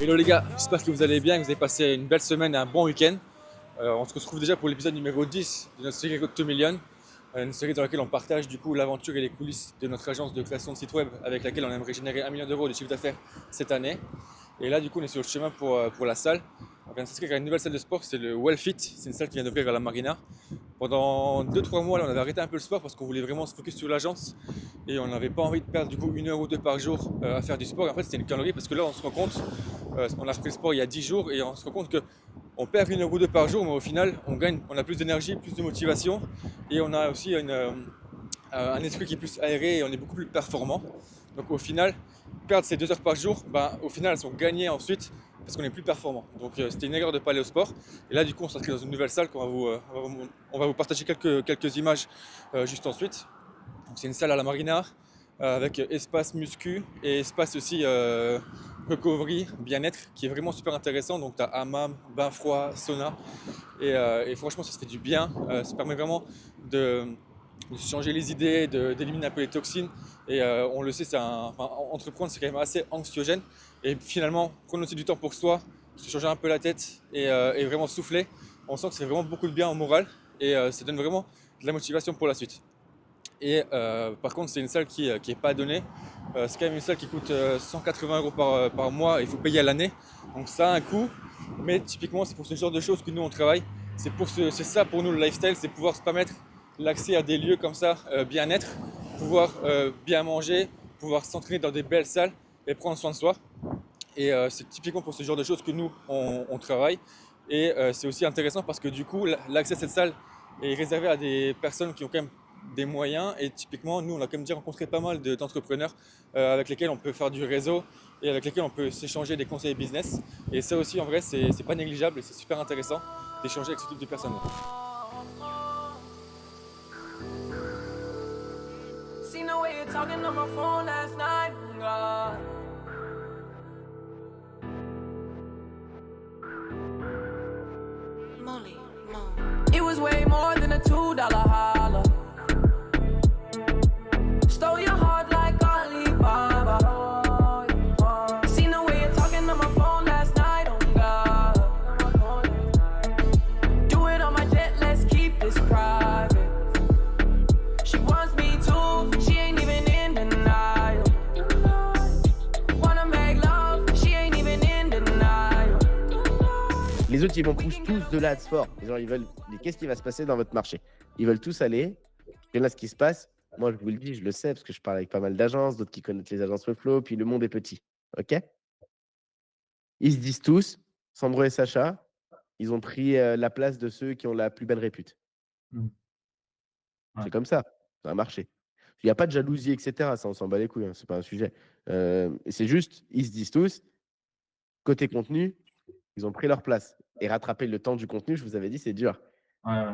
Hello les gars, j'espère que vous allez bien, que vous avez passé une belle semaine et un bon week-end. On se retrouve déjà pour l'épisode numéro 10 de notre série Road to Million, une série dans laquelle on partage du coup l'aventure et les coulisses de notre agence de création de site web avec laquelle on aimerait générer 1 million d'euros de chiffre d'affaires cette année. Et là du coup on est sur le chemin pour la salle. On vient de s'inscrire à une nouvelle salle de sport, c'est le Wellfit, c'est une salle qui vient d'ouvrir à la Marina. Pendant 2-3 mois, là, on avait arrêté un peu le sport parce qu'on voulait vraiment se focus sur l'agence et on n'avait pas envie de perdre du coup 1 heure ou 2 par jour à faire du sport. Et en fait, c'était une connerie parce que là, on se rend compte, on a repris le sport il y a 10 jours et on se rend compte que on perd 1 heure ou 2 par jour, mais au final, on gagne, on a plus d'énergie, plus de motivation et on a aussi un esprit qui est plus aéré et on est beaucoup plus performant. Donc au final, perdre ces 2 heures par jour, ben, au final, elles sont gagnées ensuite parce qu'on est plus performant. Donc c'était une erreur de ne pas aller au sport. Et là, du coup, on s'inscrit dans une nouvelle salle qu'on va on va vous partager quelques images juste ensuite. C'est une salle à la Marina avec espace muscu et espace aussi recovery, bien-être, qui est vraiment super intéressant. Donc tu as hammam, bain froid, sauna. Et franchement, ça se fait du bien. Ça permet vraiment de, de se changer les idées, d'éliminer un peu les toxines. Et on le sait, entreprendre, c'est quand même assez anxiogène. Et finalement, prendre aussi du temps pour soi, se changer un peu la tête et vraiment souffler, on sent que c'est vraiment beaucoup de bien au moral. Et ça donne vraiment de la motivation pour la suite. Et par contre, c'est une salle qui est pas donnée. C'est quand même une salle qui coûte 180 € par mois. Il faut payer à l'année. Donc ça a un coût. Mais typiquement, c'est pour ce genre de choses que nous, on travaille. C'est ça pour nous le lifestyle, c'est pouvoir se permettre l'accès à des lieux comme ça, bien-être, pouvoir bien manger, pouvoir s'entraîner dans des belles salles et prendre soin de soi. Et c'est typiquement pour ce genre de choses que nous, on travaille. Et c'est aussi intéressant parce que du coup, l'accès à cette salle est réservé à des personnes qui ont quand même des moyens. Et typiquement, nous, on a quand même déjà rencontré pas mal d'entrepreneurs avec lesquels on peut faire du réseau et avec lesquels on peut s'échanger des conseils business. Et ça aussi, en vrai, c'est pas négligeable et c'est super intéressant d'échanger avec ce type de personnes. Seen the way you're talking on my phone last night, God. Molly, it was way more than a $2 holler. Stole your heart like Alibaba. Seen the way you're talking on my phone last night, oh God. Do it on my jet, let's keep this private. She wants me too, she ain't even in denial. Wanna make love, she ain't even in denial. Les autres, ils vont pousser tous de l'ads fort. Genre, ils veulent. Mais qu'est-ce qui va se passer dans votre marché? Ils veulent tous aller. Et là, ce qui se passe, moi, je vous le dis, je le sais, parce que je parle avec pas mal d'agences, d'autres qui connaissent les agences Webflow, puis le monde est petit. OK? Ils se disent tous, Sandro et Sacha, ils ont pris la place de ceux qui ont la plus belle répute. Mmh. Ouais. C'est comme ça a marché. Il n'y a pas de jalousie, etc. Ça, on s'en bat les couilles, hein, c'est pas un sujet. Et c'est juste, ils se disent tous, côté contenu, ils ont pris leur place. Et rattraper le temps du contenu, je vous avais dit, c'est dur. Ouais.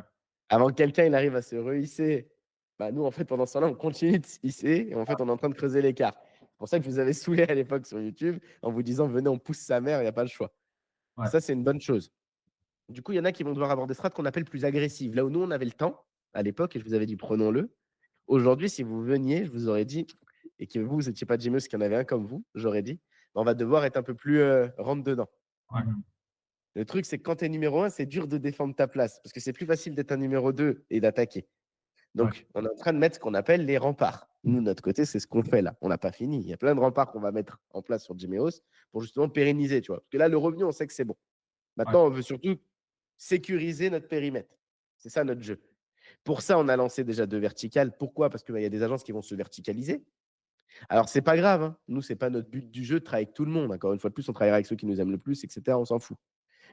Avant que quelqu'un il arrive à se rehisser, bah nous, en fait, pendant ce temps-là, on continue de se hisser et en fait, on est en train de creuser l'écart. C'est pour ça que je vous avais saoulé à l'époque sur YouTube en vous disant, venez, on pousse sa mère, il n'y a pas le choix. Ouais. Ça, c'est une bonne chose. Du coup, il y en a qui vont devoir avoir des strates qu'on appelle plus agressives. Là où nous, on avait le temps à l'époque et je vous avais dit, prenons-le. Aujourd'hui, si vous veniez, je vous aurais dit, et que vous n'étiez pas Jimeuse, qu'il y en avait un comme vous, j'aurais dit, on va devoir être un peu plus rentre dedans. Ouais. Le truc, c'est que quand tu es numéro 1, c'est dur de défendre ta place parce que c'est plus facile d'être un numéro 2 et d'attaquer. Donc, on est en train de mettre ce qu'on appelle les remparts. Nous, de notre côté, c'est ce qu'on fait là. On n'a pas fini. Il y a plein de remparts qu'on va mettre en place sur Jimeos pour justement pérenniser, tu vois. Parce que là, le revenu, on sait que c'est bon. Maintenant, on veut surtout sécuriser notre périmètre. C'est ça notre jeu. Pour ça, on a lancé déjà 2 verticales. Pourquoi? Parce qu'il y a des agences qui vont se verticaliser. Alors, c'est pas grave. Hein. Nous, c'est pas notre but du jeu de travailler avec tout le monde. Encore une fois de plus, on travaillera avec ceux qui nous aiment le plus, etc. On s'en fout.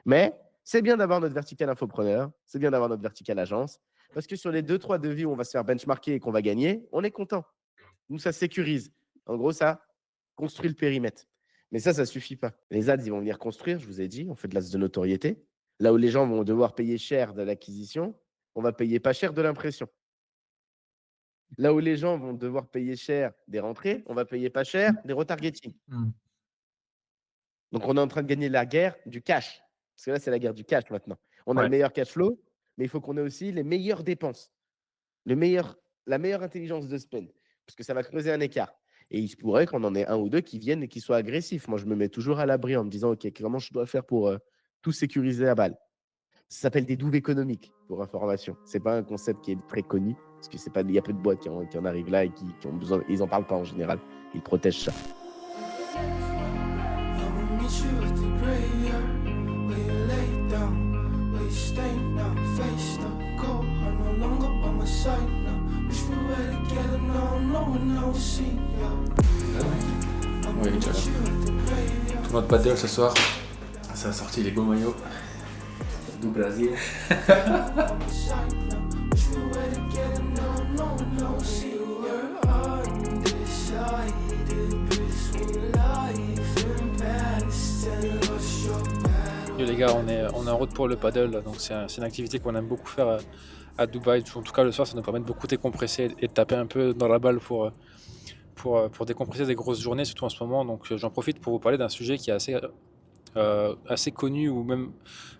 Mais c'est bien d'avoir notre vertical infopreneur, c'est bien d'avoir notre vertical agence, parce que sur les 2-3 devis où on va se faire benchmarker et qu'on va gagner, on est content. Nous, ça sécurise. En gros, ça construit le périmètre. Mais ça ne suffit pas. Les ads, ils vont venir construire, je vous ai dit, on fait de l'ads de notoriété. Là où les gens vont devoir payer cher de l'acquisition, on va payer pas cher de l'impression. Là où les gens vont devoir payer cher des rentrées, on va payer pas cher des retargeting. Donc, on est en train de gagner la guerre du cash. Parce que là, c'est la guerre du cash maintenant. On a le meilleur cash flow, mais il faut qu'on ait aussi les meilleures dépenses, la meilleure intelligence de spend, parce que ça va creuser un écart. Et il se pourrait qu'on en ait un ou deux qui viennent et qui soient agressifs. Moi, je me mets toujours à l'abri en me disant, OK, comment je dois faire pour tout sécuriser à balle. Ça s'appelle des douves économiques, pour information. C'est pas un concept qui est très connu, parce que c'est pas, il y a peu de boîtes qui en arrivent là et qui ont besoin. Ils en parlent pas en général. Ils protègent ça. I'ma meet you at the graveyard, where you lay down, where you stay now, face the cold, I'm no longer by my side now. Wish we were together now, no one else see ya. I'ma Oui, meet déjà. you at the graveyard. Tout notre paddle ce soir, ça a sorti les beaux maillots du Brésil. By my side now. Wish we were together now, no one else see ya. Undecided between life and past, and what's your battle? Yo les gars, on est en route pour le paddle, donc c'est une activité qu'on aime beaucoup faire à Dubaï. En tout cas le soir, ça nous permet de beaucoup décompresser et de taper un peu dans la balle pour décompresser des grosses journées, surtout en ce moment. Donc j'en profite pour vous parler d'un sujet qui est assez connu, ou même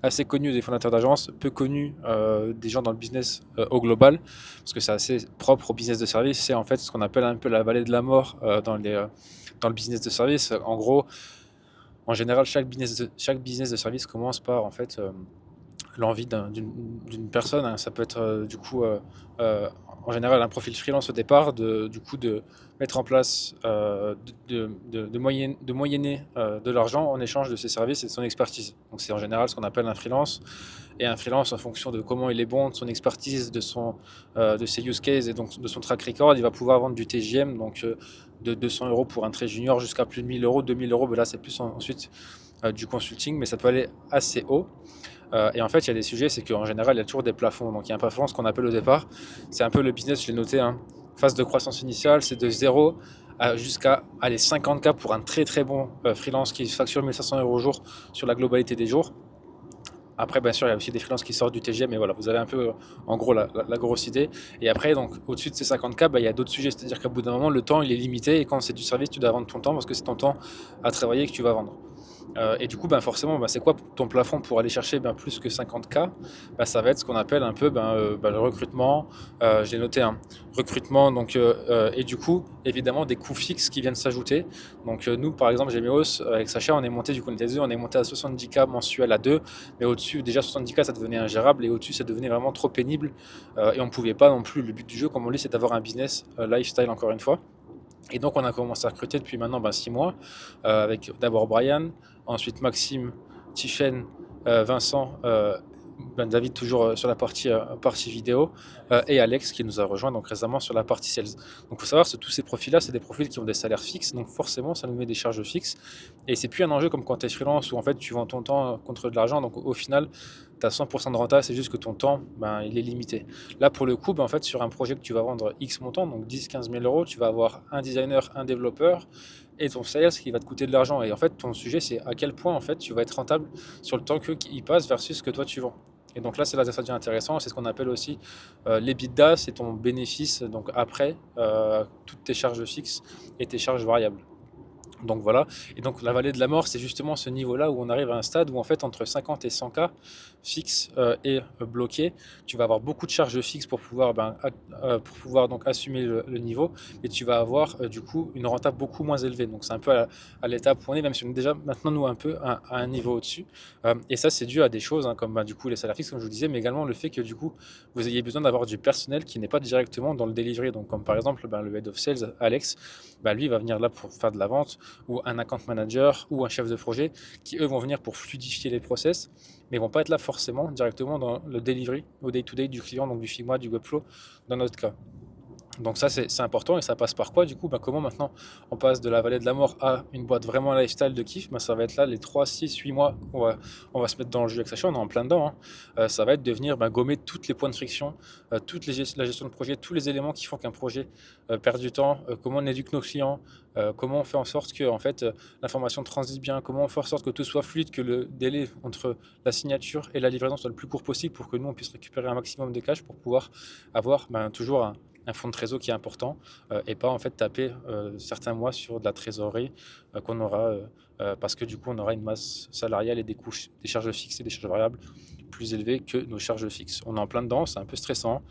assez connu des fondateurs d'agences, peu connu des gens dans le business au global, parce que c'est assez propre au business de service. C'est en fait ce qu'on appelle un peu la vallée de la mort dans le business de service. En gros, en général, chaque business de service commence par en fait l'envie d'une personne, hein. Ça peut être en général un profil freelance au départ, de mettre en place, de moyenner de l'argent en échange de ses services et de son expertise. Donc c'est en général ce qu'on appelle un freelance. Et un freelance, en fonction de comment il est bon, de son expertise, de ses use cases et donc de son track record, il va pouvoir vendre du TJM, donc de 200 € pour un très junior jusqu'à plus de 1000 €, 2000 €. Ben là, c'est plus ensuite du consulting, mais ça peut aller assez haut. Et en fait, il y a des sujets, c'est qu'en général, il y a toujours des plafonds. Donc il y a un plafond, ce qu'on appelle au départ, c'est un peu le business, je l'ai noté, hein. Phase de croissance initiale, c'est de 0 jusqu'à 50K pour un très très bon freelance qui facture 1500 € au jour sur la globalité des jours. Après, bien sûr, il y a aussi des freelances qui sortent du TGM, mais voilà, vous avez un peu, en gros, la grosse idée. Et après, donc, au-dessus de ces 50K, il y a d'autres sujets. C'est-à-dire qu'à bout d'un moment, le temps, il est limité. Et quand c'est du service, tu dois vendre ton temps parce que c'est ton temps à travailler que tu vas vendre. Et du coup, forcément, c'est quoi ton plafond pour aller chercher plus que 50K? Ça va être ce qu'on appelle un peu le recrutement. Je l'ai noté, hein. Recrutement, donc, et du coup, évidemment, des coûts fixes qui viennent s'ajouter. Donc, nous, par exemple, Gémeos, avec Sacha, on est monté, du coup, on était deux, on est monté à 70K mensuel à deux. Mais au-dessus, déjà 70K, ça devenait ingérable. Et au-dessus, ça devenait vraiment trop pénible. Et on ne pouvait pas non plus. Le but du jeu, comme on dit, c'est d'avoir un business lifestyle, encore une fois. Et donc, on a commencé à recruter depuis maintenant 6 mois, avec d'abord Brian, ensuite Maxime, Tiffen, Vincent, David toujours sur la partie vidéo, et Alex qui nous a rejoint donc récemment sur la partie sales. Donc il faut savoir que tous ces profils-là, c'est des profils qui ont des salaires fixes, donc forcément ça nous met des charges fixes. Et c'est plus un enjeu comme quand tu es freelance où en fait tu vends ton temps contre de l'argent, donc au final tu as 100% de renta, c'est juste que ton temps il est limité. Là pour le coup, en fait sur un projet que tu vas vendre X montant, donc 10-15 000 €, tu vas avoir un designer, un développeur et ton sales qui va te coûter de l'argent. Et en fait ton sujet c'est à quel point en fait tu vas être rentable sur le temps qu'ils passent versus ce que toi tu vends. Et donc là, c'est là que ça devient intéressant. C'est ce qu'on appelle aussi l'EBITDA, c'est ton bénéfice donc après toutes tes charges fixes et tes charges variables. Donc voilà, et donc la vallée de la mort, c'est justement ce niveau-là où on arrive à un stade où en fait entre 50 et 100K fixe et bloqué, tu vas avoir beaucoup de charges fixes pour pouvoir donc assumer le niveau, et tu vas avoir du coup une renta beaucoup moins élevée. Donc c'est un peu à l'étape où on est, même si on est déjà maintenant nous un peu à un niveau au-dessus. Et ça c'est dû à des choses comme du coup les salaires fixes comme je vous disais, mais également le fait que du coup vous ayez besoin d'avoir du personnel qui n'est pas directement dans le delivery. Donc comme par exemple le head of sales Alex, lui va venir là pour faire de la vente, ou un account manager ou un chef de projet qui eux vont venir pour fluidifier les process, mais vont pas être là forcément directement dans le delivery au day-to-day du client, donc du Figma, du Webflow dans notre cas. Donc ça c'est important, et ça passe par quoi du coup? Comment maintenant on passe de la vallée de la mort à une boîte vraiment lifestyle de kiff? Ça va être là les 3, 6, 8 mois on va se mettre dans le jeu avec Sacha, on est en plein dedans, hein. Ça va être de venir gommer toutes les points de friction, la gestion de projet, tous les éléments qui font qu'un projet perd du temps, comment on éduque nos clients, comment on fait en sorte que en fait, l'information transite bien, comment on fait en sorte que tout soit fluide, que le délai entre la signature et la livraison soit le plus court possible pour que nous on puisse récupérer un maximum de cash pour pouvoir avoir toujours un fonds de trésor qui est important, et pas en fait taper certains mois sur de la trésorerie qu'on aura parce que du coup on aura une masse salariale et des charges fixes et des charges variables plus élevé que nos charges fixes. On est en plein dedans, c'est un peu stressant,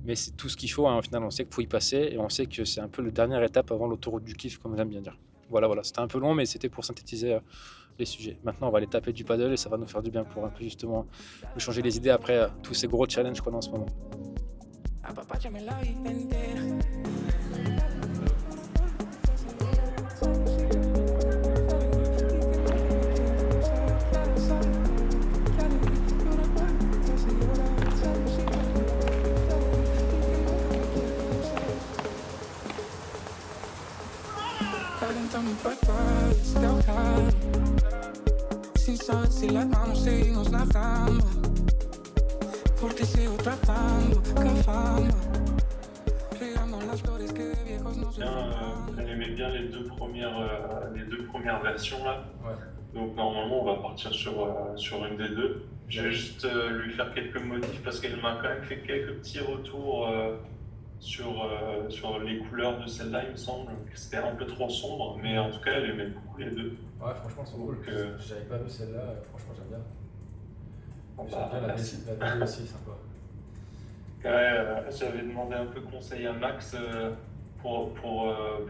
mais c'est tout ce qu'il faut, hein. Au final, on sait qu'il faut y passer et on sait que c'est un peu la dernière étape avant l'autoroute du kiff, comme j'aime bien dire. Voilà, voilà, c'était un peu long, mais c'était pour synthétiser les sujets. Maintenant, on va aller taper du paddle et ça va nous faire du bien pour un peu justement nous changer les idées après tous ces gros challenges qu'on a en ce moment. Apapáchame la vida entera. Calentamos papadas, calcado. Sin saber si las manos seguimos nadando. Porque sigo tratando, cavando. Regando las flores que de viejos no se fuman. Elle aimait bien les deux premières versions là. Ouais. Donc normalement on va partir sur une des deux. Je vais juste lui faire quelques modifs parce qu'elle m'a quand même fait quelques petits retours sur les couleurs de celle-là, il me semble que c'était un peu trop sombre, mais en tout cas elle aimait beaucoup les deux. Ouais, franchement, elles sont cool. Donc, J'avais pas vu celle-là, franchement, j'aime bien. bon, J'aime bah, bien la merci. vidéo aussi, sympa. Ouais, j'avais demandé un peu conseil à Max pour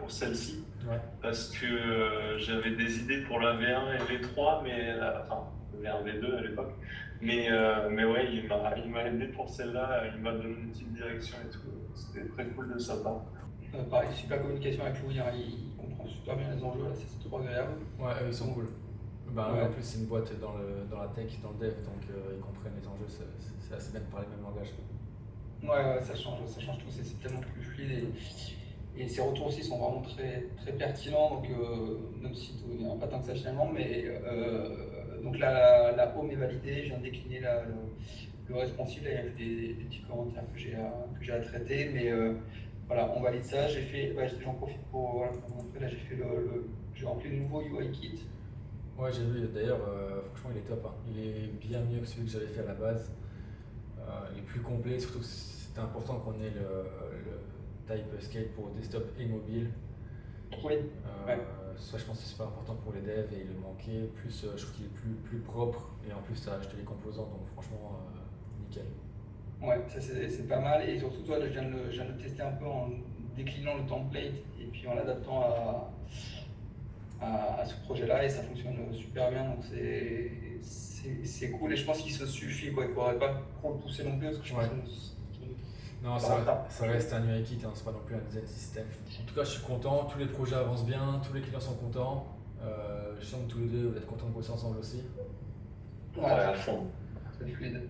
celle-ci, Ouais. parce que j'avais des idées pour la V1 et V3, mais enfin V1, V2 à l'époque. Mais ouais, il m'a aidé pour celle-là, il m'a donné une petite direction et tout. C'était très cool de sa part. Pareil, super communication avec Louis, hein, il comprend super bien les enjeux, là, c'est trop agréable. Ouais, ils sont cool. Bah, Ouais. En plus, c'est une boîte dans la tech, dans le dev, donc ils comprennent les enjeux, c'est assez bien de parler le même langage. Ouais, ça change tout, c'est tellement plus fluide et ses retours aussi sont vraiment très, très pertinents, donc notre site, il n'y en a pas tant que ça finalement, mais donc là, la home est validée, je viens de décliner le responsive, là, il y a des petits commentaires que j'ai à traiter, mais voilà, on valide ça, j'en profite pour vous montrer, là j'ai rempli le nouveau UI kit. Ouais, j'ai vu, d'ailleurs, franchement, il est top, hein. Il est bien mieux que celui que j'avais fait à la base. Il est plus complet, surtout que c'était important qu'on ait le type scale pour desktop et mobile. Oui, ouais. Ça, je pense que c'est super important pour les devs et il le manquait. Plus, je trouve qu'il est plus propre et en plus, tu as acheté les composants, donc franchement, nickel. Ouais, ça c'est pas mal, et surtout toi, là, je viens de le tester un peu en déclinant le template et puis en l'adaptant à ce projet-là, et ça fonctionne super bien, donc c'est cool, et je pense qu'il se suffit, quoi. Il ne faudrait pas trop le pousser non plus, parce que je pense Non, ça reste un UI kit, hein, c'est pas non plus un design system. En tout cas, je suis content, tous les projets avancent bien, tous les clients sont contents. Je sens que tous les deux, vous êtes contents de bosser ensemble aussi. Ouais, à fond. c'est fluide.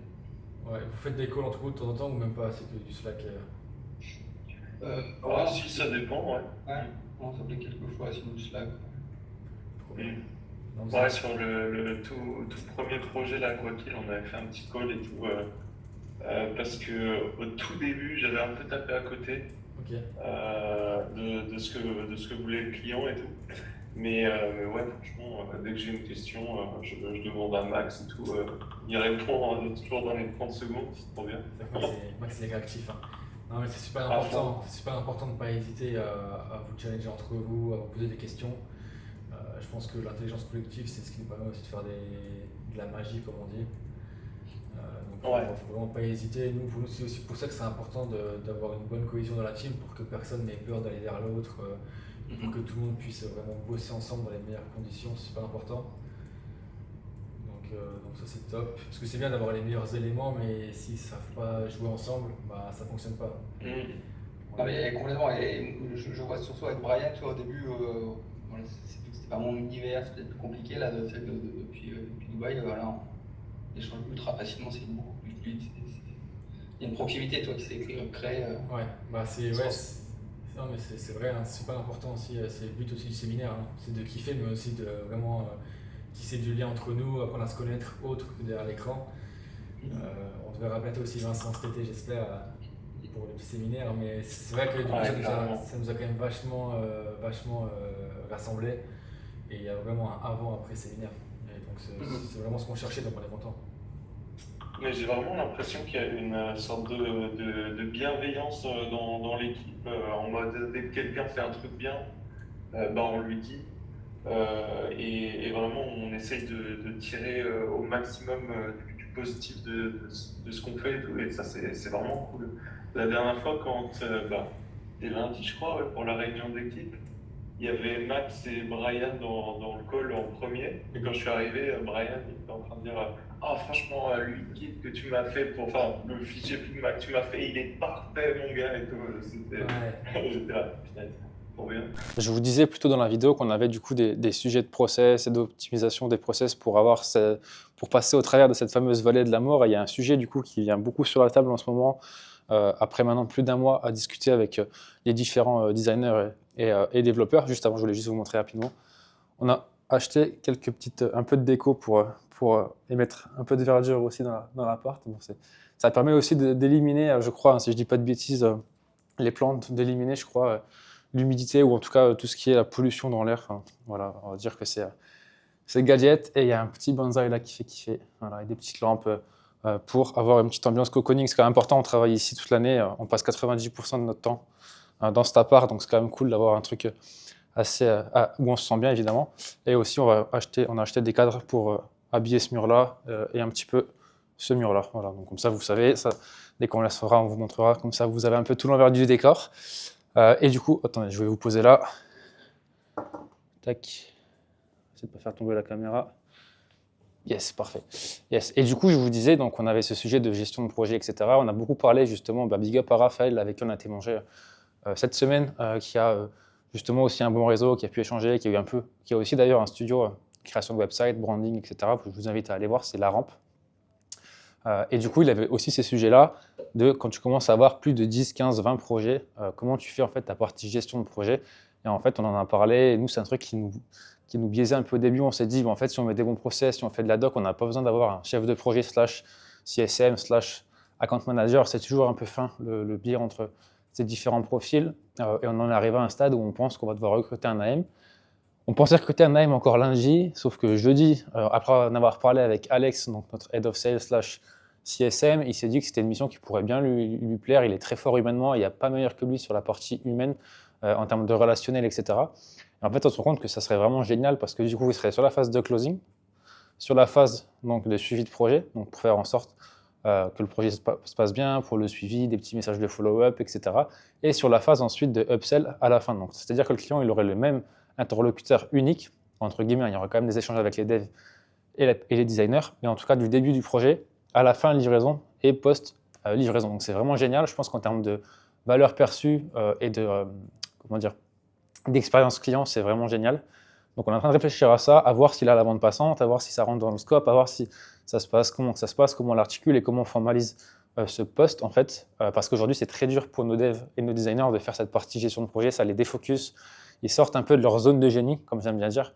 Ouais, vous faites des calls entre vous de temps en temps ou même pas, c'est que du Slack. Ouais, si, ça dépend, ouais. Ouais, on s'appelait quelques fois sur le Slack. Mm. Donc, Ouais, sur le tout premier projet là, quoi qu'il, on avait fait un petit call et tout, parce que au tout début, j'avais un peu tapé à côté Ok. de ce que voulait le client et tout. Mais ouais, franchement, dès que j'ai une question, je demande à Max et tout. Il répond toujours dans les 30 secondes, c'est trop bien. Max, il est réactif, hein. Non, mais c'est super À important. C'est super important de ne pas hésiter à vous challenger entre vous, à vous poser des questions. Je pense que l'intelligence collective, c'est ce qui nous permet aussi de faire de la magie, comme on dit. Donc, Ouais. il ne faut vraiment pas hésiter. Nous, pour nous, c'est aussi pour ça que c'est important d'avoir une bonne cohésion dans la team pour que personne n'ait peur d'aller vers l'autre, pour que tout le monde puisse vraiment bosser ensemble dans les meilleures conditions. C'est super important. Donc ça, c'est top. Parce que c'est bien d'avoir les meilleurs éléments, mais s'ils ne savent pas jouer ensemble, bah, ça ne fonctionne pas. Mm. Non, mais complètement, et je vois surtout avec Brian, tu vois, au début, voilà, c'était pas mon univers, c'était plus compliqué, là, depuis Dubaï, voilà, on échange ultra facilement, c'est beaucoup plus fluide, il y a une proximité, toi, qui s'est créée. Ouais, bah non, mais c'est vrai, hein, c'est super important aussi, c'est le but aussi du séminaire, hein. C'est de kiffer, mais aussi de vraiment tisser du lien entre nous, apprendre à se connaître autre que derrière l'écran. On te verra bientôt aussi Vincent cet été, j'espère, pour le petit séminaire, mais c'est vrai que du coup, Ouais, ça nous a quand même vachement rassemblés, et il y a vraiment un avant-après séminaire. Et donc c'est vraiment ce qu'on cherchait, donc on est content. Mais j'ai vraiment l'impression qu'il y a une sorte de bienveillance dans l'équipe, en mode dès que quelqu'un fait un truc bien, bah on lui dit. Et vraiment, on essaye de tirer au maximum du positif de ce qu'on fait et tout, et ça c'est vraiment cool. La dernière fois quand, c'était lundi je crois, ouais, pour la réunion d'équipe, il y avait Max et Brian dans le call en premier, et quand je suis arrivé, Brian il était en train de dire ah franchement le guide que tu m'as fait le fichier Figma que tu m'as fait, il est parfait mon gars et tout. C'était Ouais. j'étais là, putain, trop bien. Je vous disais plutôt dans la vidéo qu'on avait du coup des sujets de process et d'optimisation des process pour passer au travers de cette fameuse vallée de la mort. Et il y a un sujet du coup qui vient beaucoup sur la table en ce moment, après maintenant plus d'un mois à discuter avec les différents designers et développeurs. Juste avant, je voulais juste vous montrer rapidement. On a acheté un peu de déco pour émettre un peu de verdure aussi dans l'appart. Bon, ça permet aussi d'éliminer, je crois, hein, si je dis pas de bêtises, les plantes, d'éliminer, je crois, l'humidité ou en tout cas tout ce qui est la pollution dans l'air. Enfin, voilà, on va dire que c'est gadget. Et il y a un petit bonsaï là qui fait kiffer. Voilà, et des petites lampes pour avoir une petite ambiance cocooning. C'est quand même important, on travaille ici toute l'année, on passe 90% de notre temps dans cet appart, donc c'est quand même cool d'avoir un truc assez où on se sent bien évidemment. Et aussi on a acheté des cadres pour habiller ce mur-là et un petit peu ce mur-là. Voilà, donc comme ça vous savez, ça, dès qu'on le fera, on vous montrera, comme ça vous avez un peu tout l'envers du décor. Et du coup, attendez, je vais vous poser là. Tac. J'essaie de pas faire tomber la caméra. Yes, parfait. Yes. Et du coup, je vous disais, donc on avait ce sujet de gestion de projet, etc. On a beaucoup parlé justement, big up à Raphaël, avec qui on a été manger cette semaine, qui a justement aussi un bon réseau, qui a pu échanger, qui a aussi d'ailleurs un studio création de website, branding, etc. Je vous invite à aller voir, c'est La Rampe. Et du coup, il avait aussi ces sujets-là de quand tu commences à avoir plus de 10, 15, 20 projets, comment tu fais en fait ta partie gestion de projet. Et en fait, on en a parlé, et nous, c'est un truc qui nous biaisait un peu au début. On s'est dit, en fait, si on met des bons process, si on fait de la doc, on n'a pas besoin d'avoir un chef de projet / CSM / account manager. C'est toujours un peu fin, le biais entre ces différents profils. Et on en est arrivé à un stade où on pense qu'on va devoir recruter un AM. On pensait recruter un AM encore lundi, sauf que jeudi, après en avoir parlé avec Alex, donc notre head of sales / CSM, il s'est dit que c'était une mission qui pourrait bien lui plaire. Il est très fort humainement, il n'y a pas meilleur que lui sur la partie humaine, en termes de relationnel, etc. Et en fait, on se rend compte que ça serait vraiment génial parce que du coup, vous serez sur la phase de closing, sur la phase donc, de suivi de projet, donc pour faire en sorte que le projet se passe bien, pour le suivi, des petits messages de follow-up, etc. Et sur la phase ensuite de upsell à la fin. Donc, c'est-à-dire que le client il aurait le même interlocuteur unique, entre guillemets, il y aura quand même des échanges avec les devs et les designers, mais en tout cas du début du projet à la fin livraison et post-livraison. Donc c'est vraiment génial, je pense qu'en termes de valeur perçue et d'expérience client, c'est vraiment génial. Donc on est en train de réfléchir à ça, à voir s'il a la bande passante, à voir si ça rentre dans le scope, à voir si ça se passe, comment on l'articule et comment on formalise ce poste en fait, parce qu'aujourd'hui c'est très dur pour nos devs et nos designers de faire cette partie gestion de projet, ça les défocus, ils sortent un peu de leur zone de génie, comme j'aime bien dire,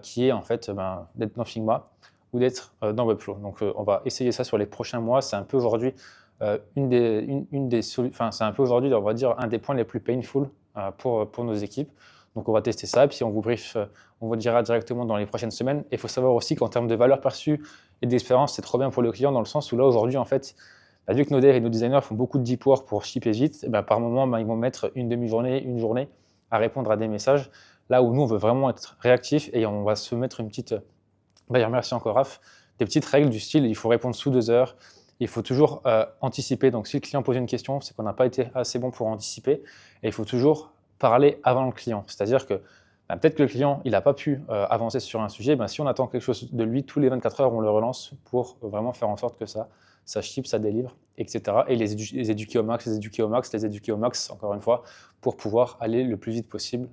qui est en fait d'être dans Figma ou d'être dans Webflow. Donc on va essayer ça sur les prochains mois, c'est un peu aujourd'hui c'est un peu aujourd'hui, on va dire, un des points les plus painful pour nos équipes. Donc on va tester ça, et puis on vous brief, on vous dira directement dans les prochaines semaines. Et il faut savoir aussi qu'en termes de valeur perçue et d'expérience, c'est trop bien pour le client dans le sens où là aujourd'hui, en fait, vu que nos devs et nos designers font beaucoup de deep work pour shipper vite, et par moment, ils vont mettre une demi-journée, une journée à répondre à des messages. Là où nous, on veut vraiment être réactif et on va se mettre une petite, d'ailleurs merci encore Raph, des petites règles du style, il faut répondre sous 2 heures, il faut toujours anticiper. Donc si le client pose une question, c'est qu'on n'a pas été assez bon pour anticiper, et il faut toujours parler avant le client. C'est-à-dire que peut-être que le client il n'a pas pu avancer sur un sujet, si on attend quelque chose de lui, tous les 24 heures, on le relance pour vraiment faire en sorte que ça ship, ça délivre, etc. Et les éduquer au max, encore une fois, pour pouvoir aller le plus vite possible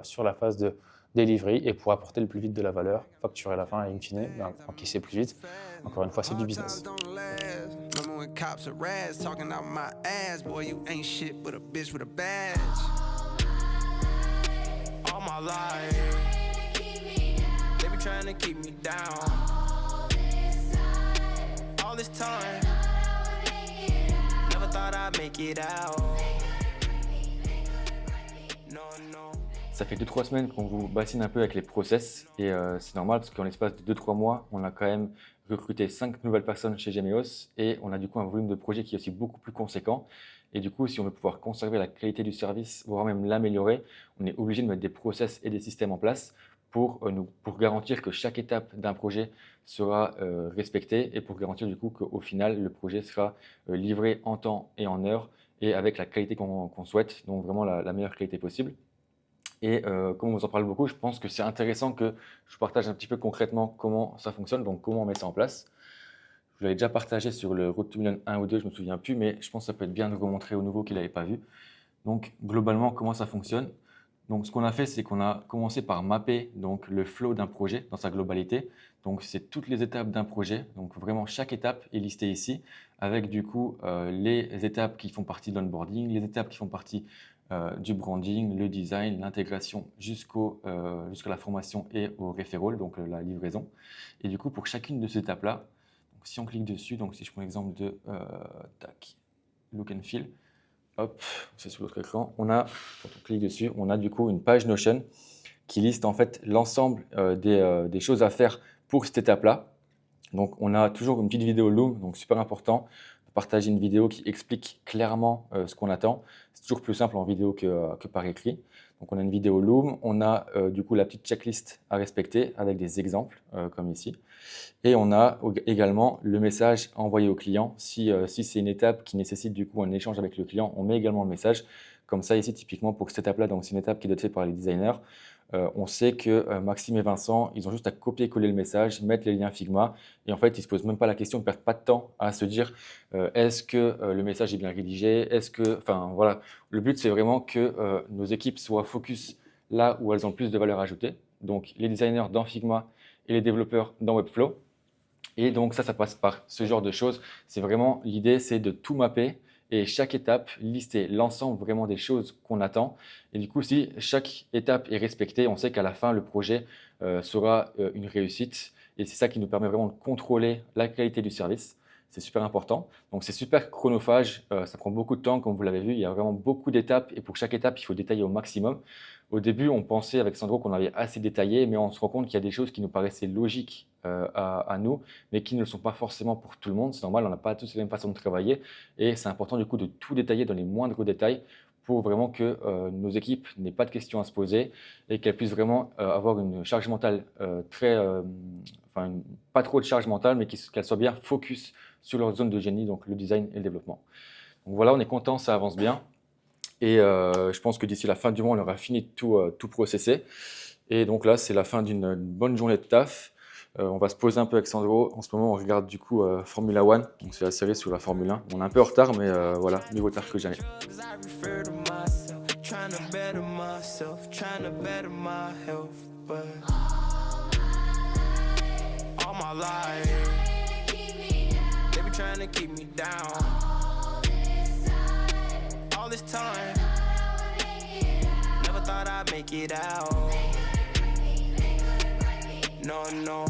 sur la phase de delivery et pour apporter le plus vite de la valeur, facturer à la fin et in fine, encaisser plus vite. Encore une fois, c'est du business. My life, they be trying to keep me down. All this time, never thought I'd make it out. No, no. Ça fait 2-3 semaines qu'on vous bassine un peu avec les process et c'est normal parce qu'en l'espace de 2-3 mois, on a quand même recruté 5 nouvelles personnes chez Gemeos et on a du coup un volume de projet qui est aussi beaucoup plus conséquent. Et du coup, si on veut pouvoir conserver la qualité du service, voire même l'améliorer, on est obligé de mettre des process et des systèmes en place pour garantir que chaque étape d'un projet sera respectée et pour garantir du coup qu'au final, le projet sera livré en temps et en heure et avec la qualité qu'on souhaite, donc vraiment la meilleure qualité possible. Et comme on vous en parle beaucoup, je pense que c'est intéressant que je partage un petit peu concrètement comment ça fonctionne, donc comment on met ça en place. Je vous l'avais déjà partagé sur le Road to Million 1 ou 2, je ne me souviens plus, mais je pense que ça peut être bien de remontrer aux nouveaux qui ne l'avaient pas vu. Donc globalement, comment ça fonctionne? Donc ce qu'on a fait, c'est qu'on a commencé par mapper donc, le flow d'un projet dans sa globalité. Donc c'est toutes les étapes d'un projet. Donc vraiment chaque étape est listée ici avec du coup les étapes qui font partie de l'onboarding, les étapes qui font partie du branding, le design, l'intégration jusqu'à la formation et au referral, donc la livraison. Et du coup pour chacune de ces étapes-là, si on clique dessus, donc si je prends l'exemple de look and feel, hop, c'est sur l'autre écran, quand on clique dessus, on a du coup une page Notion qui liste en fait l'ensemble des choses à faire pour cette étape-là. Donc on a toujours une petite vidéo Loom, donc super important de partager une vidéo qui explique clairement ce qu'on attend. C'est toujours plus simple en vidéo que par écrit. Donc on a une vidéo Loom, on a du coup la petite checklist à respecter avec des exemples comme ici. Et on a également le message envoyé au client. Si c'est une étape qui nécessite du coup un échange avec le client, on met également le message. Comme ça ici typiquement pour cette étape-là, donc c'est une étape qui doit être faite par les designers. On sait que Maxime et Vincent, ils ont juste à copier-coller le message, mettre les liens Figma et en fait ils ne se posent même pas la question, ils ne perdent pas de temps à se dire est-ce que le message est bien rédigé, enfin voilà. Le but c'est vraiment que nos équipes soient focus là où elles ont le plus de valeur ajoutée. Donc les designers dans Figma et les développeurs dans Webflow. Et donc ça passe par ce genre de choses. C'est vraiment l'idée, c'est de tout mapper et chaque étape, lister l'ensemble vraiment des choses qu'on attend. Et du coup, si chaque étape est respectée, on sait qu'à la fin, le projet sera une réussite. Et c'est ça qui nous permet vraiment de contrôler la qualité du service. C'est super important. Donc, c'est super chronophage. Ça prend beaucoup de temps, comme vous l'avez vu. Il y a vraiment beaucoup d'étapes et pour chaque étape, il faut détailler au maximum. Au début, on pensait avec Sandro qu'on avait assez détaillé, mais on se rend compte qu'il y a des choses qui nous paraissaient logiques à nous, mais qui ne le sont pas forcément pour tout le monde. C'est normal, on n'a pas tous la même façon de travailler et c'est important du coup de tout détailler dans les moindres détails pour vraiment que nos équipes n'aient pas de questions à se poser et qu'elles puissent vraiment avoir une charge mentale pas trop de charge mentale, mais qu'elles soient bien focus sur leur zone de génie, donc le design et le développement. Donc voilà, on est content, ça avance bien. Et je pense que d'ici la fin du mois, on aura fini de tout processer. Et donc là, c'est la fin d'une bonne journée de taf. On va se poser un peu avec Sandro. En ce moment, on regarde du coup Formula One. Donc c'est la série sur la Formule 1. On est un peu en retard, mais voilà, mieux vaut tard que jamais. All this time, never thought I'd make it out. No, no.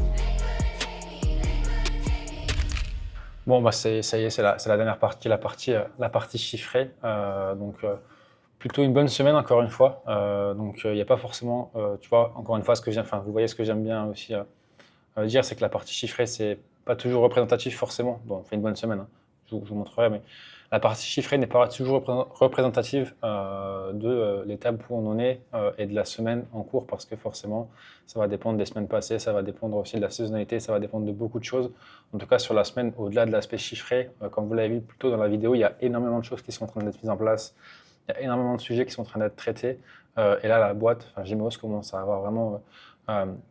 Bon, bah ça y est, c'est la dernière partie, la partie chiffrée. Plutôt une bonne semaine, encore une fois. Il n'y a pas forcément, tu vois, encore une fois, vous voyez ce que j'aime bien aussi dire, c'est que la partie chiffrée, c'est pas toujours représentatif forcément. Bon, on fait une bonne semaine, hein. Je vous montrerai, mais la partie chiffrée n'est pas toujours représentative de l'étape où on en est et de la semaine en cours parce que forcément, ça va dépendre des semaines passées, ça va dépendre aussi de la saisonnalité, ça va dépendre de beaucoup de choses. En tout cas, sur la semaine, au-delà de l'aspect chiffré, comme vous l'avez vu plus tôt dans la vidéo, il y a énormément de choses qui sont en train d'être mises en place. Il y a énormément de sujets qui sont en train d'être traités. Et là, la boîte, Gmeos commence à avoir vraiment,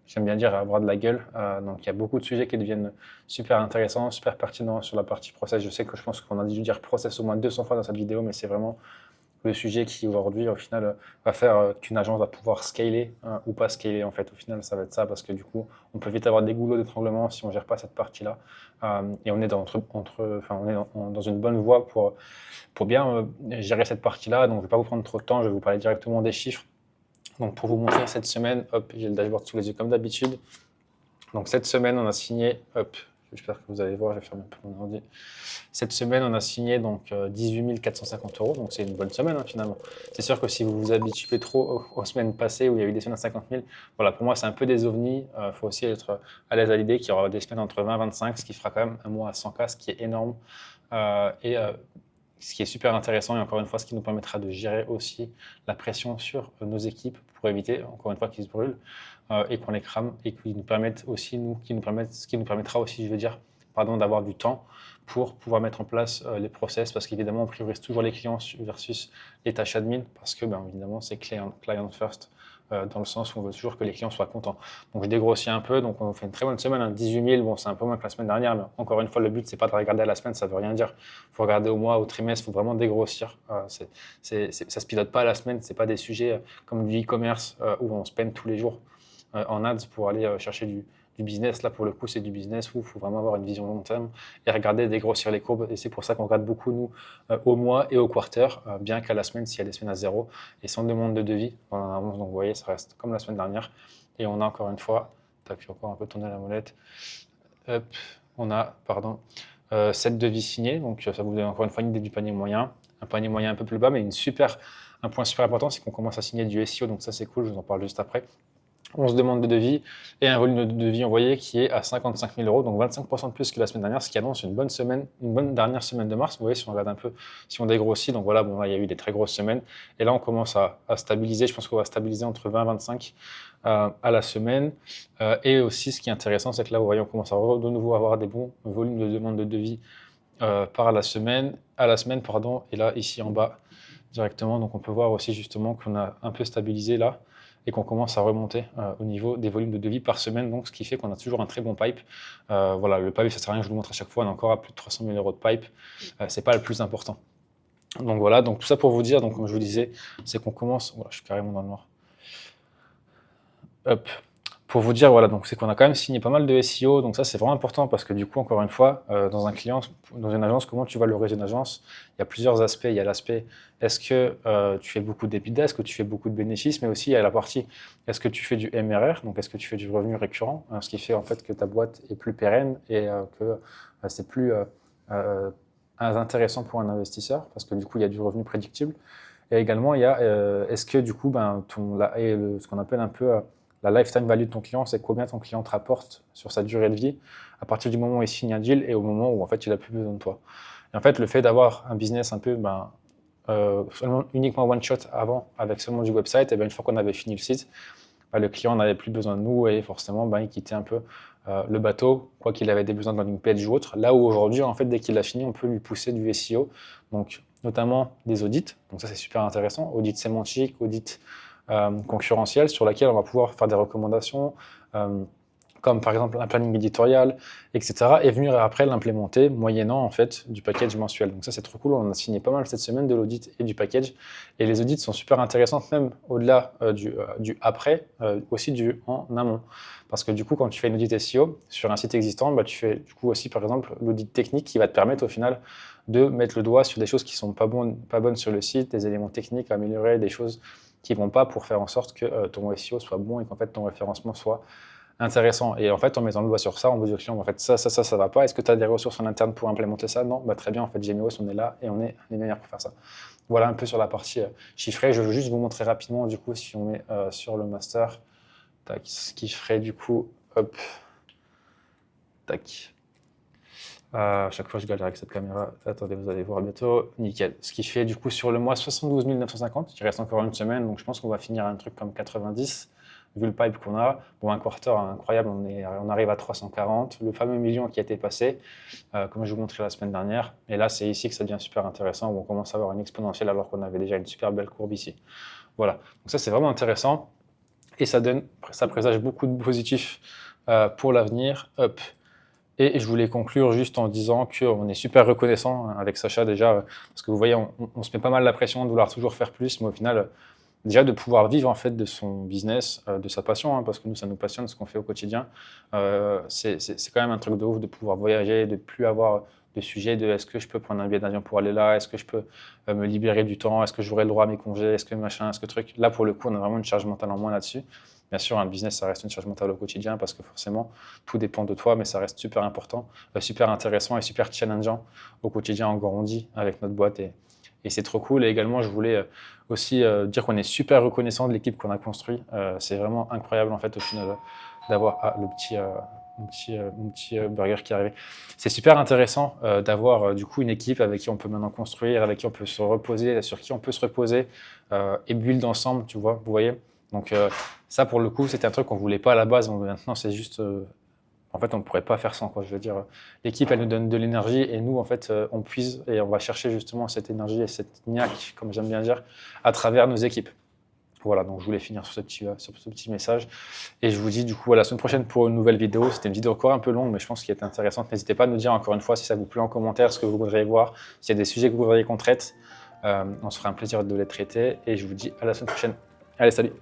j'aime bien dire, à avoir de la gueule. Donc, il y a beaucoup de sujets qui deviennent super intéressants, super pertinents sur la partie process. Je pense qu'on a dû dire process au moins 200 fois dans cette vidéo, mais c'est vraiment le sujet qui, aujourd'hui, au final, va faire qu'une agence va pouvoir scaler ou pas scaler. En fait, au final, ça va être ça parce que du coup, on peut vite avoir des goulots d'étranglement si on ne gère pas cette partie-là. Et on est dans une bonne voie pour bien gérer cette partie-là. Donc, je ne vais pas vous prendre trop de temps, je vais vous parler directement des chiffres. Donc, pour vous montrer cette semaine, hop, j'ai le dashboard sous les yeux comme d'habitude. Donc, cette semaine, on a signé, hop, j'espère que vous allez voir, je vais fermer un peu mon ordi. Cette semaine, on a signé donc 18 450 €, donc c'est une bonne semaine finalement. C'est sûr que si vous vous habituez trop aux semaines passées où il y a eu des semaines à 50 000, voilà, pour moi c'est un peu des ovnis. Il faut aussi être à l'aise à l'idée qu'il y aura des semaines entre 20 et 25, ce qui fera quand même un mois à 100K, ce qui est énorme. ce qui est super intéressant et encore une fois, ce qui nous permettra de gérer aussi la pression sur nos équipes pour éviter, encore une fois, qu'ils se brûlent et qu'on les crame et qui nous permettent aussi, ce qui nous permettra aussi, je veux dire, d'avoir du temps pour pouvoir mettre en place les process parce qu'évidemment, on priorise toujours les clients versus les tâches admin parce que, évidemment, c'est client first. Dans le sens où on veut toujours que les clients soient contents. Donc je dégrossis un peu, donc on fait une très bonne semaine, 18 000, bon c'est un peu moins que la semaine dernière, mais encore une fois le but c'est pas de regarder à la semaine, ça veut rien dire. Il faut regarder au mois, au trimestre, il faut vraiment dégrossir. Ça se pilote pas à la semaine, c'est pas des sujets comme du e-commerce où on se peine tous les jours en ads pour aller chercher du business. Là pour le coup c'est du business où il faut vraiment avoir une vision long terme et regarder dégrossir les courbes et c'est pour ça qu'on regarde beaucoup nous au mois et au quarter, bien qu'à la semaine s'il y a des semaines à zéro et sans demande de devis. Donc vous voyez ça reste comme la semaine dernière et on a encore une fois, puis encore un peu tourner la molette, hop, on a 7 devis signés, donc ça vous donne encore une fois une idée du panier moyen, un panier moyen un peu plus bas mais un point super important c'est qu'on commence à signer du SEO, donc ça c'est cool, je vous en parle juste après. 11 demandes de devis et un volume de devis envoyé qui est à 55 000 €, donc 25% de plus que la semaine dernière, ce qui annonce une bonne dernière semaine de mars. Vous voyez, si on regarde un peu, si on dégrossit, donc voilà, là, il y a eu des très grosses semaines. Et là, on commence à stabiliser. Je pense qu'on va stabiliser entre 20 et 25 à la semaine. Et aussi, ce qui est intéressant, c'est que là, vous voyez, on commence à de nouveau avoir des bons volumes de demandes de devis à la semaine, et là, ici en bas, directement. Donc, on peut voir aussi justement qu'on a un peu stabilisé là. Et qu'on commence à remonter au niveau des volumes de devis par semaine, donc ce qui fait qu'on a toujours un très bon pipe. Voilà, le pipe, ça sert à rien que je vous le montre à chaque fois, on est encore à plus de 300 000 € de pipe, c'est pas le plus important. Donc voilà, donc tout ça pour vous dire, donc comme je vous disais, c'est qu'on commence, je suis carrément dans le noir. Hop. Pour vous dire, voilà, donc c'est qu'on a quand même signé pas mal de SEO, donc ça c'est vraiment important parce que du coup, encore une fois, dans une agence, comment tu valorises une agence? Il y a plusieurs aspects. Il y a l'aspect, est-ce que tu fais beaucoup d'EBITDA, est-ce que tu fais beaucoup de bénéfices, mais aussi il y a la partie, est-ce que tu fais du MRR, donc est-ce que tu fais du revenu récurrent, ce qui fait en fait que ta boîte est plus pérenne et que c'est plus intéressant pour un investisseur parce que du coup, il y a du revenu prédictible. Et également, il y a, est-ce que du coup, ce qu'on appelle un peu la lifetime value de ton client, c'est combien ton client te rapporte sur sa durée de vie à partir du moment où il signe un deal et au moment où en fait il n'a plus besoin de toi. Et en fait, le fait d'avoir un business un peu uniquement one shot avant avec seulement du website, et une fois qu'on avait fini le site, le client n'avait plus besoin de nous et forcément il quittait un peu le bateau, quoi qu'il avait des besoins de landing page ou autre. Là où aujourd'hui, en fait, dès qu'il a fini, on peut lui pousser du SEO, donc notamment des audits. Donc ça c'est super intéressant, audit sémantique, audit concurrentielle sur laquelle on va pouvoir faire des recommandations comme par exemple un planning éditorial, etc. et venir après l'implémenter moyennant en fait du package mensuel. Donc ça c'est trop cool, on a signé pas mal cette semaine de l'audit et du package et les audits sont super intéressantes même au-delà du après, aussi du en amont. Parce que du coup quand tu fais une audit SEO sur un site existant, tu fais du coup aussi par exemple l'audit technique qui va te permettre au final de mettre le doigt sur des choses qui sont pas bonnes sur le site, des éléments techniques à améliorer, des choses qui vont pas pour faire en sorte que ton SEO soit bon et qu'en fait ton référencement soit intéressant. Et en fait, en mettant le doigt sur ça, on vous dit au client, en fait, ça va pas. Est-ce que tu as des ressources en interne pour implémenter ça? Non, très bien, en fait, Gemeos, on est là et on est les meilleurs pour faire ça. Voilà un peu sur la partie chiffrée. Je veux juste vous montrer rapidement, du coup, si on met sur le master, tac, ce qui ferait du coup, hop, tac. À chaque fois, je galère avec cette caméra. Attendez, vous allez voir bientôt. Nickel. Ce qui fait du coup sur le mois 72 950. Il reste encore une semaine, donc je pense qu'on va finir un truc comme 90, vu le pipe qu'on a. Bon, un quarter incroyable, on arrive à 340. Le fameux million qui a été passé, comme je vous montrais la semaine dernière. Et là, c'est ici que ça devient super intéressant, où on commence à avoir une exponentielle alors qu'on avait déjà une super belle courbe ici. Voilà. Donc ça, c'est vraiment intéressant. Et ça présage beaucoup de positifs pour l'avenir. Hop. Et je voulais conclure juste en disant qu'on est super reconnaissant avec Sacha déjà, parce que vous voyez, on se met pas mal la pression de vouloir toujours faire plus, mais au final, déjà de pouvoir vivre en fait de son business, de sa passion, parce que nous, ça nous passionne ce qu'on fait au quotidien. C'est quand même un truc de ouf de pouvoir voyager, de ne plus avoir de sujet de est-ce que je peux prendre un billet d'avion pour aller là, est-ce que je peux me libérer du temps, est-ce que j'aurai le droit à mes congés, est-ce que machin, est-ce que truc. Là, pour le coup, on a vraiment une charge mentale en moins là-dessus. Bien sûr, un business, ça reste une charge mentale au quotidien parce que forcément, tout dépend de toi, mais ça reste super important, super intéressant et super challengeant au quotidien. On grandit avec notre boîte et c'est trop cool. Et également, je voulais aussi dire qu'on est super reconnaissant de l'équipe qu'on a construite. C'est vraiment incroyable en fait au final d'avoir le petit mon petit burger qui est arrivé. C'est super intéressant d'avoir du coup une équipe avec qui on peut maintenant construire, avec qui on peut se reposer, sur qui on peut se reposer et build ensemble, tu vois, vous voyez. Donc ça, pour le coup, c'était un truc qu'on voulait pas à la base. Maintenant, c'est juste... en fait, on ne pourrait pas faire sans, quoi. Je veux dire, l'équipe, elle nous donne de l'énergie et nous, en fait, on puise et on va chercher justement cette énergie et cette niaque, comme j'aime bien dire, à travers nos équipes. Voilà, donc je voulais finir sur ce petit message. Et je vous dis du coup à la semaine prochaine pour une nouvelle vidéo. C'était une vidéo encore un peu longue, mais je pense qu'elle est intéressante. N'hésitez pas à nous dire encore une fois si ça vous plaît en commentaire, ce que vous voudriez voir, s'il y a des sujets que vous voudriez qu'on traite. On se fera un plaisir de les traiter. Et je vous dis à la semaine prochaine. Allez, salut!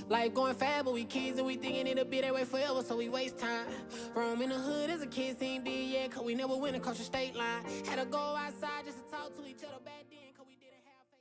Life going fast, but we kids and we thinking it'll be that way forever, so we waste time. Roam in the hood as a kid, seen big, yeah, cause we never went across the state line. Had to go outside just to talk to each other back.